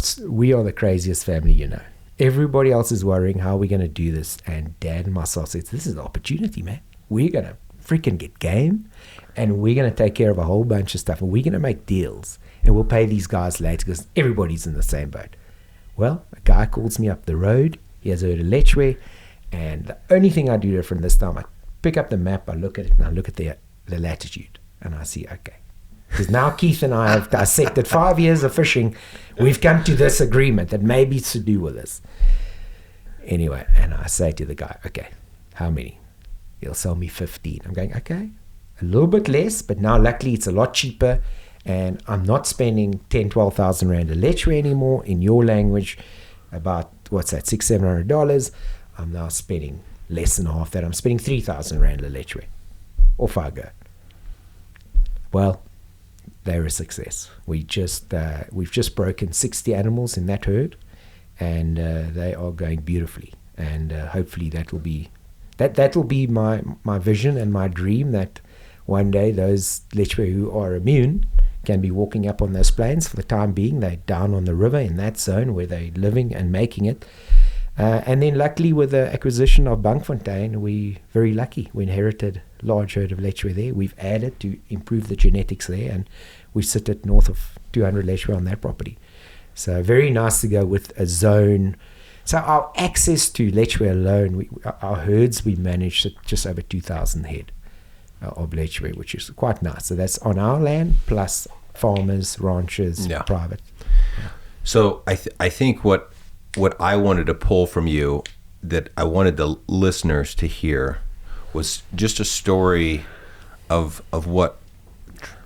the craziest family, you know. Everybody else is worrying how we're going to do this. And Dad and myself said, this is an opportunity, man. We're going to freaking get game. And we're going to take care of a whole bunch of stuff. And we're going to make deals. And we'll pay these guys later because everybody's in the same boat. Well, a guy calls me up the road. He has heard of Lechwe. And the only thing I do different this time, I pick up the map, I look at it, and I look at the latitude. And I see, okay. Because now Keith and I have dissected 5 years of fishing. We've come to this agreement that maybe it's to do with this. Anyway, and I say to the guy, okay, how many? He'll sell me 15. I'm going, okay, a little bit less, but now luckily it's a lot cheaper. And I'm not spending 10, 12,000 Rand a Lechwe anymore. In your language, about, what's that, $600-700. I'm now spending less than half that. I'm spending 3,000 Rand a Lechwe. Off I go. Well, they're a success. We've just broken 60 animals in that herd, and they are going beautifully. And hopefully that will be my vision and my dream, that one day those Lechwe who are immune can be walking up on those plains. For the time being, they're down on the river in that zone where they're living and making it. And then luckily with the acquisition of Bankfontein, we very lucky. We inherited a large herd of Lechwe there. We've added to improve the genetics there, and we sit at north of 200 Lechwe on that property. So very nice to go with a zone. So our access to Lechwe alone, our herds, we managed at just over 2,000 head of Lechwe, which is quite nice. So that's on our land, plus farmers, ranchers, private. Yeah. So I think what I wanted to pull from you, that I wanted the listeners to hear, was just a story of what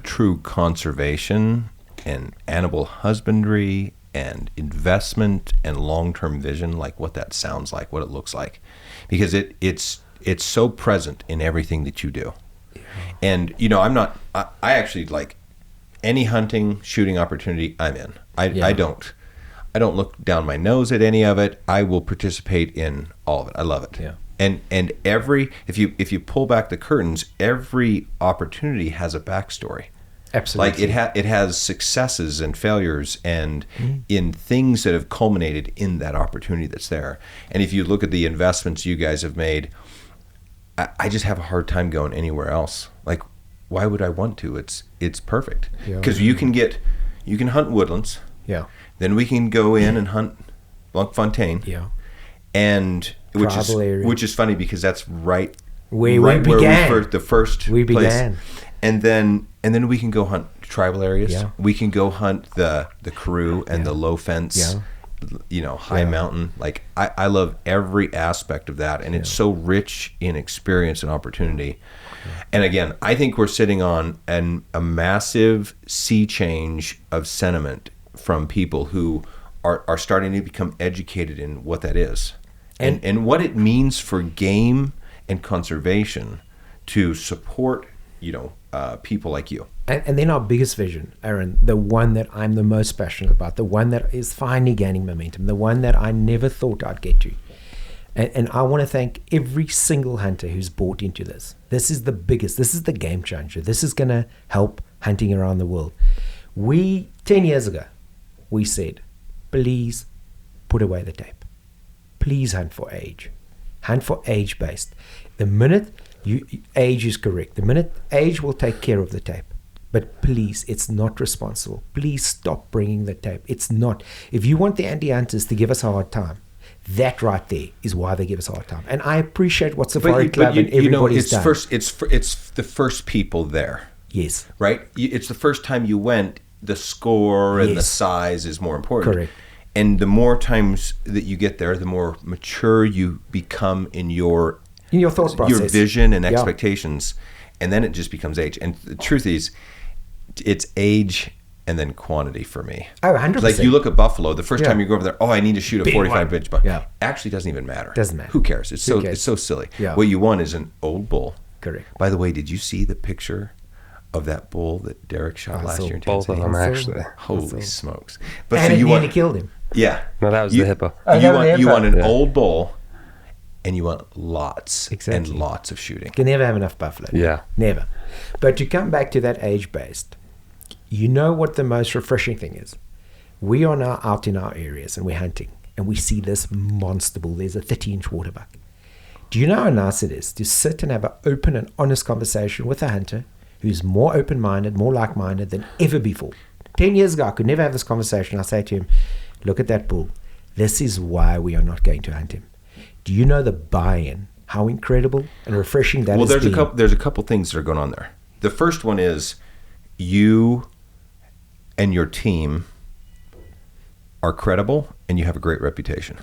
true conservation and animal husbandry and investment and long-term vision, like what that sounds like, what it looks like, because it's so present in everything that you do. Yeah. And I actually like any hunting, shooting opportunity I'm in. I don't look down my nose at any of it. I will participate in all of it. I love it. Yeah. And if you pull back the curtains, every opportunity has a backstory. Absolutely. Like it has successes and failures and in things that have culminated in that opportunity that's there. And if you look at the investments you guys have made, I just have a hard time going anywhere else. Like, why would I want to? It's perfect. Because you can hunt Woodlands. Yeah. Then we can go in and hunt Bloemfontein. Yeah. And which is funny because that's right where we began. Where the first we place. Began. And then we can go hunt tribal areas. Yeah. We can go hunt the Karoo and the low fence, high mountain. Like I love every aspect of that, and it's so rich in experience and opportunity. And again, I think we're sitting on a massive sea change of sentiment from people who are starting to become educated in what that is. And what it means for game and conservation to support, people like you. And then our biggest vision, Aaron, the one that I'm the most passionate about, the one that is finally gaining momentum, the one that I never thought I'd get to. And I want to thank every single hunter who's bought into this. This is the biggest, this is the game changer. This is going to help hunting around the world. 10 years ago, we said, please put away the tape. Please hunt for age. Hunt for age-based. The minute age is correct, the minute age will take care of the tape. But please, it's not responsible. Please stop bringing the tape. It's not. If you want the anti-hunters to give us a hard time, that right there is why they give us a hard time. And I appreciate what Safari Club and everybody's done. It's the first people there. Yes. Right? It's the first time you went, the score and the size is more important. Correct. And the more times that you get there, the more mature you become in your thought process, your vision and expectations, and then it just becomes age. And the truth is, it's age and then quantity for me. Oh, 100%. Like you look at buffalo, the first time you go over there, I need to shoot a 45 inch buck. Yeah. Actually doesn't even matter. Doesn't matter. Who cares? It's so silly. Yeah. What you want is an old bull. Correct. By the way, did you see the picture of that bull that Derek shot last year in Tanzania? Both of them, actually. Holy smokes. But And so you want to kill him. Yeah. No, that was the hippo. You want an old bull, and you want lots and lots of shooting. You can never have enough buffalo. Yeah. Never. But to come back to that age-based, you know what the most refreshing thing is? We are now out in our areas and we're hunting, and we see this monster bull. There's a 30-inch waterbuck. Do you know how nice it is to sit and have an open and honest conversation with a hunter who's more open-minded, more like-minded than ever before? 10 years ago, I could never have this conversation. I say to him, look at that bull. This is why we are not going to hunt him. Do you know the buy-in? How incredible and refreshing that is. Well, there's a couple things that are going on there. The first one is you and your team are credible and you have a great reputation.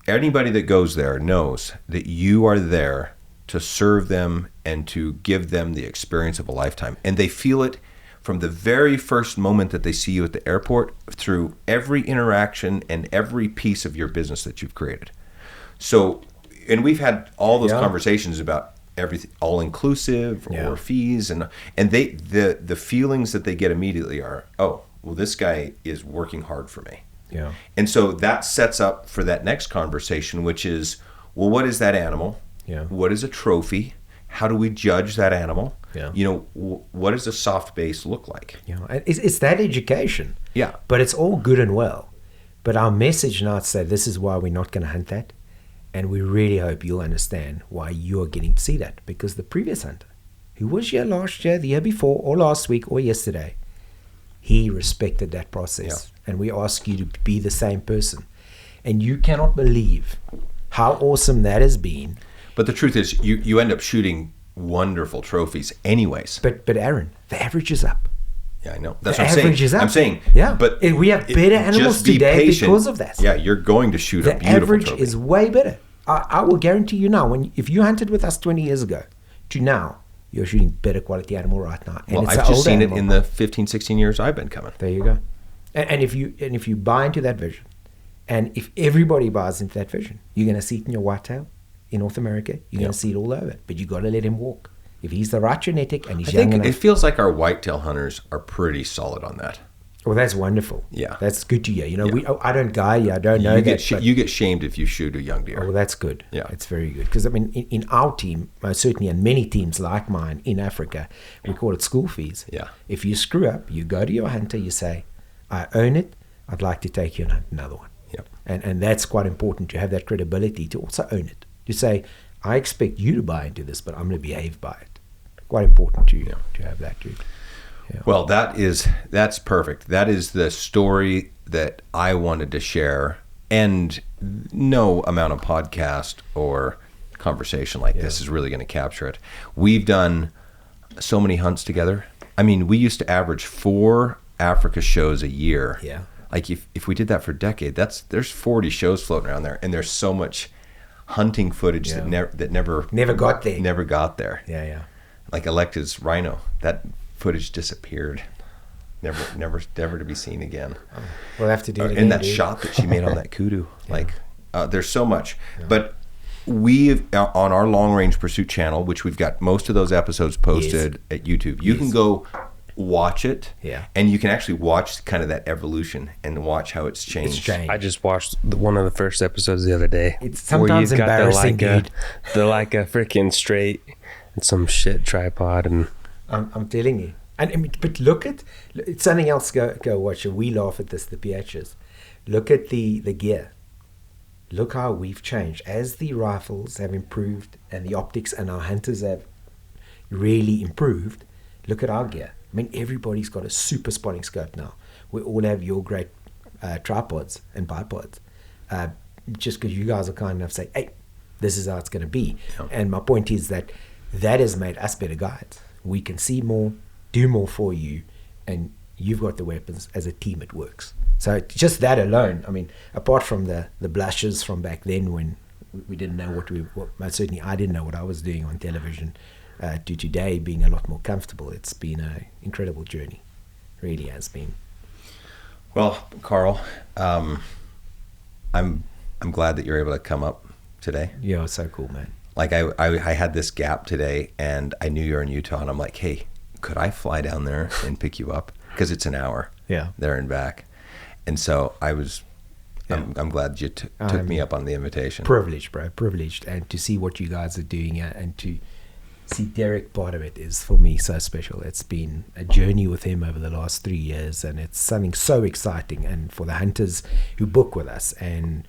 Anybody that goes there knows that you are there to serve them and to give them the experience of a lifetime. And they feel it from the very first moment that they see you at the airport through every interaction and every piece of your business that you've created. So, and we've had all those conversations about everything, all inclusive or fees, and they the feelings that they get immediately are, oh, well, this guy is working hard for me. Yeah. And so that sets up for that next conversation, which is, well, what is that animal? Yeah. What is a trophy? How do we judge that animal? Yeah. What does a soft base look like? Yeah. It's that education. Yeah. But it's all good and well. But our message now is say this is why we're not going to hunt that. And we really hope you'll understand why you're getting to see that. Because the previous hunter, who was here last year, the year before, or last week, or yesterday, he respected that process. And we ask you to be the same person. And you cannot believe how awesome that has been. But the truth is, you end up shooting wonderful trophies anyways. But Aaron, the average is up. Yeah, I know. That's the what I'm saying. average is up. I'm saying, yeah. But we have better animals today because of that. Yeah, you're going to shoot a beautiful The average trophy. is way better. I will guarantee you now, if you hunted with us 20 years ago to now, you're shooting better quality animal right now. And well, I've just seen it in the 15, 16 years I've been coming. There you go. And if you buy into that vision, and if everybody buys into that vision, you're going to see it in your whitetail in North America. You're going to see it all over. But you got to let him walk. If he's the right genetic and he's young enough. It feels like our whitetail hunters are pretty solid on that. Well, that's wonderful. Yeah. That's good to hear. You know, I don't guide you. I don't know you get shamed if you shoot a young deer. Oh, well, that's good. Yeah. It's very good. Because, I mean, in our team, most certainly, and many teams like mine in Africa, we call it school fees. Yeah. If you screw up, you go to your hunter, you say, I own it, I'd like to take you and hunt another one. Yep. And that's quite important to have that credibility to also own it. To say, I expect you to buy into this, but I'm going to behave by it. Quite important to have that, dude. Yeah. Well, that's perfect. That is the story that I wanted to share, and no amount of podcast or conversation like this is really going to capture it. We've done so many hunts together. I mean, we used to average 4 Africa shows a year. Yeah. Like if we did that for a decade, there's 40 shows floating around there, and there's so much hunting footage that never got there. Never got there. Yeah, yeah. Like Electa's rhino, that footage disappeared, never to be seen again. We'll have to do it again. And that shot that she made on that kudu, there's so much. Yeah. But we've on our long range pursuit channel, which we've got most of those episodes posted at YouTube. You can go watch it, and you can actually watch kind of that evolution and watch how it's changed. I just watched one of the first episodes the other day. It's sometimes embarrassing, dude. The Leica freaking straight and some shit tripod, and I'm telling you. But look at it's something else. Go watch it. We laugh at this, the PHs. Look at the gear. Look how we've changed as the rifles have improved and the optics and our hunters have really improved. Look at our gear. I mean, everybody's got a super spotting scope now. We all have your great tripods and bipods. Just because you guys are kind enough to say, hey, this is how it's going to be. Yeah. And my point is that has made us better guides. We can see more, do more for you, and you've got the weapons. As a team, it works. So just that alone, I mean, apart from the blushes from back then when we didn't know most certainly I didn't know what I was doing on television, to today being a lot more comfortable. It's been an incredible journey. Really has been. Well, Carl, I'm glad that you're able to come up today. Yeah, it's so cool, man. Like I had this gap today, and I knew you're in Utah, and I'm like, hey, could I fly down there and pick you up? Because it's an hour there and back. And so I'm glad you took me up on the invitation. Privileged, bro. Privileged. And to see what you guys are doing and to see Derek part of it is for me so special. It's been a journey with him over the last 3 years, and it's something so exciting. And for the hunters who book with us and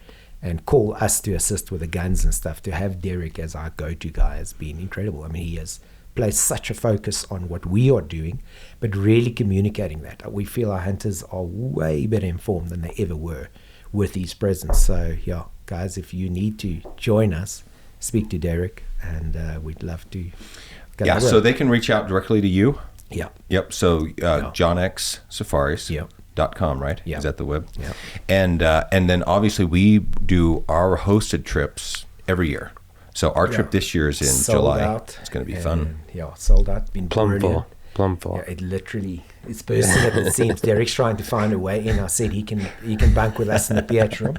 call us to assist with the guns and stuff, to have Derek as our go-to guy has been incredible. I mean, he has placed such a focus on what we are doing, but really communicating that. We feel our hunters are way better informed than they ever were with his presence. So, yeah, guys, if you need to join us, speak to Derek, and we'd love to go. Yeah, so they can reach out directly to you? Yeah. Yep, so JohnX Safaris. Yep. .com, right? Yeah. Is that the web? Yeah. And then obviously we do our hosted trips every year. So our trip this year is in sold July. Out, it's going to be fun. Yeah, sold out. Been plum brilliant. full. Yeah, it's bursting at the seams. Derek's trying to find a way in. I said he can bunk with us in the PH room.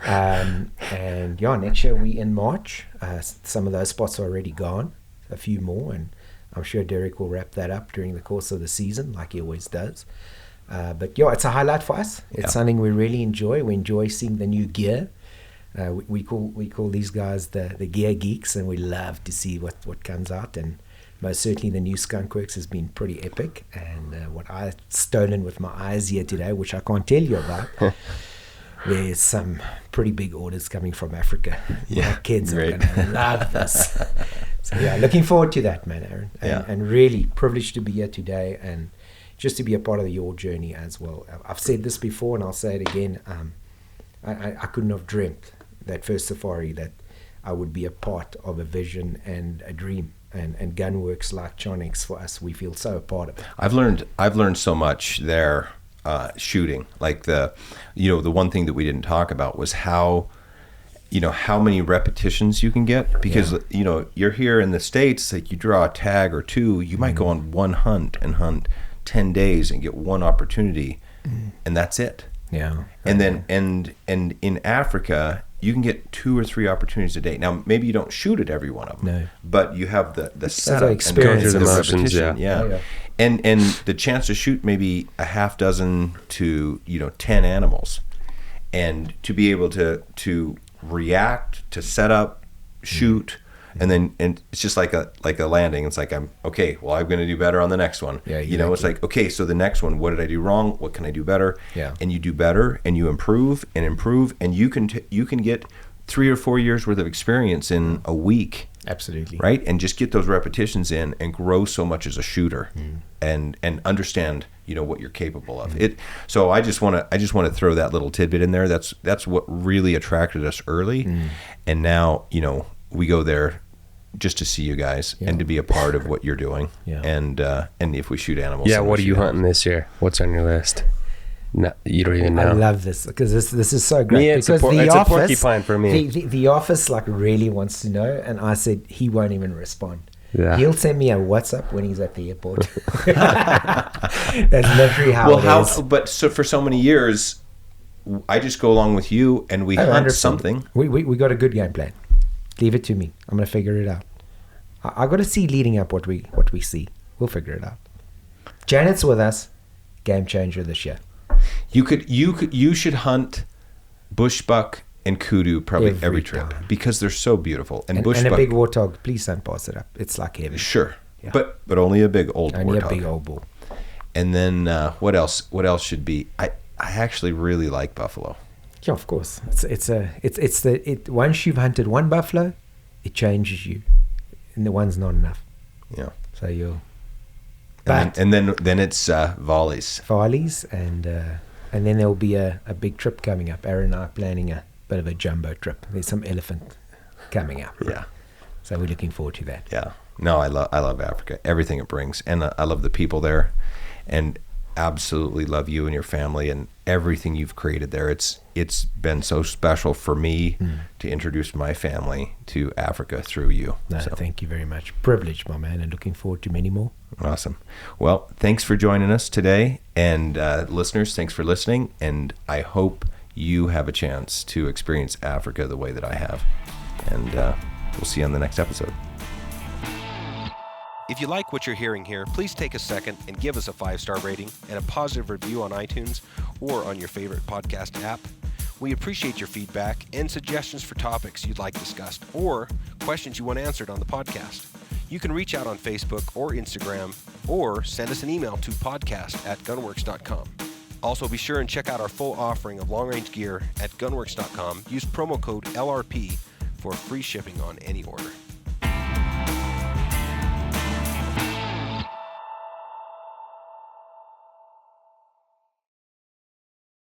And next year we in March. Some of those spots are already gone. A few more, and I'm sure Derek will wrap that up during the course of the season, like he always does. But yeah, it's a highlight for us. It's something we really enjoy. We enjoy seeing the new gear. We call these guys the gear geeks, and we love to see what comes out. And most certainly the new Skunkworks has been pretty epic. And what I've stolen with my eyes here today, which I can't tell you about, there's some pretty big orders coming from Africa. Yeah, my kids are going to love this. So yeah, looking forward to that, man, Aaron. And really privileged to be here today and just to be a part of your journey as well. I've said this before, and I'll say it again. I couldn't have dreamt that first safari that I would be a part of a vision and a dream. And Gunworks like JohnX, for us, we feel so a part of it. I've learned so much there, shooting. Like the one thing that we didn't talk about was how many repetitions you can get, because you're here in the States, like you draw a tag or two, you might go on one hunt and hunt 10 days and get one opportunity, and that's it. Yeah. And then and in Africa, you can get 2 or 3 opportunities a day. Now, maybe you don't shoot at every one of them, No. but you have the setup experience. and Go through the motions, repetition. yeah. Oh, yeah. And the chance to shoot maybe a half dozen to 10 animals, and to be able to react, to set up, shoot, and it's just like a landing. It's like I'm going to do better on the next one. Yeah, you know, it's like, okay, so the next one, what did I do wrong? What can I do better? Yeah. And you do better, and you improve, and you can get 3 or 4 years worth of experience in a week. Absolutely. Right? And just get those repetitions in and grow so much as a shooter, and understand, what you're capable of. So I just want to throw that little tidbit in there. That's what really attracted us early. And now, we go there just to see you guys and to be a part of what you're doing. Yeah. And if we shoot animals. Yeah, then what we are you shoot hunting this year? What's on your list? No, you don't even know. I love this because this is so great. Me, it's because it's a porcupine for me. The office really wants to know, and I said he won't even respond. Yeah. He'll send me a WhatsApp when he's at the airport. That's literally how it is. But so for so many years, I just go along with you and we hunt 100%. something. We got a good game plan. Leave it to me. I'm gonna figure it out. I got to see leading up what we see. We'll figure it out. Janet's with us. Game changer this year. You should hunt bushbuck and kudu probably every trip time. because they're so beautiful. And bushbuck, and a big warthog. Please don't pass it up. It's like heaven. sure, Yeah. but only a big old Only warthog. a big old bull. And then what else? What else should be? I actually really like buffalo. Yeah, of course. Once you've hunted one buffalo, it changes you, and the one's not enough. Yeah. So you'll. And then it's volleys. Volleys, and then there'll be a big trip coming up. Aaron and I are planning a bit of a jumbo trip. There's some elephant coming up. Yeah. So we're looking forward to that. Yeah. No, I love Africa. Everything it brings, and I love the people there, and absolutely love you and your family and everything you've created there. It's been so special for me to introduce my family to Africa through you. No, So, thank you very much. Privileged, my man, and looking forward to many more. awesome. Well, thanks for joining us today, and listeners, thanks for listening. And I hope you have a chance to experience Africa the way that I have. And we'll see you on the next episode. If you like what you're hearing here, please take a second and give us a 5-star rating and a positive review on iTunes or on your favorite podcast app. We appreciate your feedback and suggestions for topics you'd like discussed or questions you want answered on the podcast. You can reach out on Facebook or Instagram or send us an email to podcast@gunworks.com. Also, be sure and check out our full offering of long-range gear at gunworks.com. Use promo code LRP for free shipping on any order.